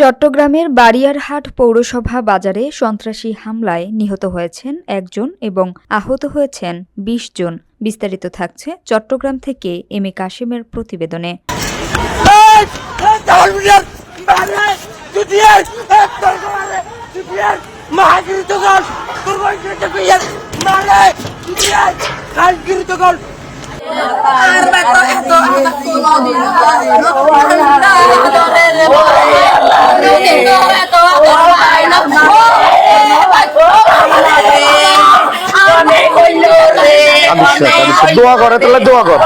চট্টগ্রামের বারিয়ারহাট পৌরসভা বাজারে সন্ত্রাসী হামলায় নিহত হয়েছেন একজন এবং আহত হয়েছেন ২০ জন। বিস্তারিত থাকছে চট্টগ্রাম থেকে এম এ কাশেমের প্রতিবেদনে। দোয়া করে তাহলে দোয়া কর।